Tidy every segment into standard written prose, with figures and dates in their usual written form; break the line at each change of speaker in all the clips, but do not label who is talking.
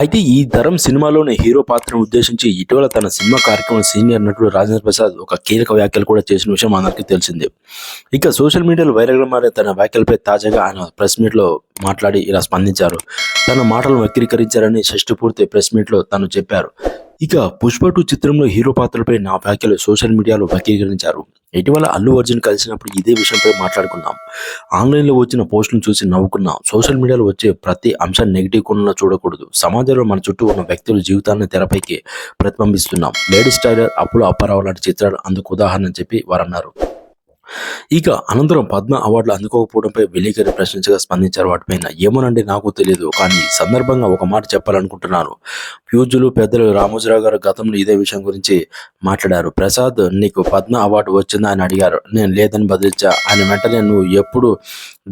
అయితే ఈ తరం సినిమాలోని హీరో పాత్రను ఉద్దేశించి ఇటీవల తన సినిమా కార్యక్రమం సీనియర్ నటుడు రాజేంద్ర ప్రసాద్ ఒక కీలక వ్యాఖ్యలు కూడా చేసిన విషయం అందరికీ తెలిసిందే. ఇక సోషల్ మీడియాలో వైరల్గా మారే తన వ్యాఖ్యలపై తాజాగా ఆయన ప్రెస్ మీట్లో మాట్లాడి ఇలా స్పందించారు. తన మాటలను వక్రీకరించారని షష్టి పూర్తి ప్రెస్ మీట్లో తను చెప్పారు. ఇక పుష్ప 2 చిత్రంలో హీరో పాత్రలపై నా వ్యాఖ్యలు సోషల్ మీడియాలో వక్రీకరించారు. ఇటీవల అల్లు అర్జున్ కలిసినప్పుడు ఇదే విషయంపై మాట్లాడుకున్నాం. ఆన్లైన్లో వచ్చిన పోస్టులను చూసి నవ్వుకున్నాం. సోషల్ మీడియాలో వచ్చే ప్రతి అంశాన్ని నెగిటివ్ కోణంలో చూడకూడదు. సమాజంలో మన చుట్టూ ఉన్న వ్యక్తుల జీవితాలను తెరపైకి ప్రతిబింబిస్తున్నాం. లేడీస్ టైలర్, అప్పుల అప్పారావు లాంటి చిత్రాలు అందుకు ఉదాహరణ అని చెప్పి వారన్నారు. ఇక అనంతరం పద్మ అవార్డులు అందుకోకపోవడంపై విలేకరి ప్రశ్నించగా స్పందించారు వాటిపైన. ఏమోనండి, నాకు తెలియదు, కానీ ఈ సందర్భంగా ఒక మాట చెప్పాలనుకుంటున్నాను. పూజ్యులు పెద్దలు రామోజీరావు గారు గతంలో ఇదే విషయం గురించి మాట్లాడారు. ప్రసాద్, నీకు పద్మ అవార్డు వచ్చిందా అని అడిగారు. నేను లేదని బదిలిచ్చా. ఆయన వెంటనే నువ్వు ఎప్పుడు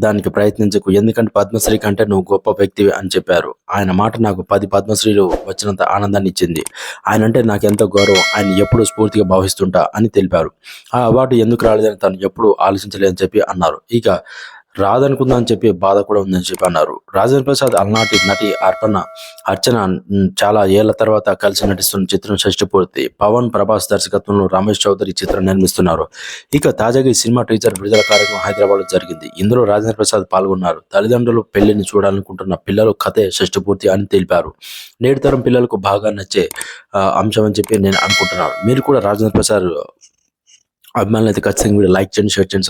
దానికి ప్రయత్నించకు, ఎందుకంటే పద్మశ్రీ కంటే నువ్వు గొప్ప వ్యక్తివి అని చెప్పారు. ఆయన మాట నాకు 10 పద్మశ్రీలు వచ్చినంత ఆనందాన్ని ఇచ్చింది. ఆయన అంటే నాకు ఎంతో గౌరవం. ఆయన ఎప్పుడూ స్ఫూర్తిగా భావిస్తుంటా అని తెలిపారు. ఆ అవార్డు ఎందుకు రాలేదని తను ఎప్పుడు ఆలోచించలేదని చెప్పి అన్నారు. ఇక రాదనుకుందా అని చెప్పి బాధ కూడా ఉందని చెప్పి అన్నారు. రాజేంద్ర ప్రసాద్ అలనాటి నటి అర్చన చాలా ఏళ్ల తర్వాత కలిసి నటిస్తున్న చిత్రం షష్టి పూర్తి. పవన్ ప్రభాస్ దర్శకత్వంలో రమేష్ చౌదరి చిత్రం నిర్మిస్తున్నారు. ఇక తాజాగా ఈ సినిమా టీజర్ విడుదల కార్యక్రమం హైదరాబాద్ లో జరిగింది. ఇందులో రాజేంద్ర ప్రసాద్ పాల్గొన్నారు. తల్లిదండ్రులు పెళ్లిని చూడాలనుకుంటున్న పిల్లలు కథే షష్టి పూర్తి అని తెలిపారు. నేటి తరం పిల్లలకు బాగా నచ్చే అంశం అని చెప్పి నేను అనుకుంటున్నాను. మీరు కూడా రాజేంద్ర ప్రసాద్ అభిమానులు అయితే ఖచ్చితంగా లైక్ చేయండి, షేర్ చేయండి.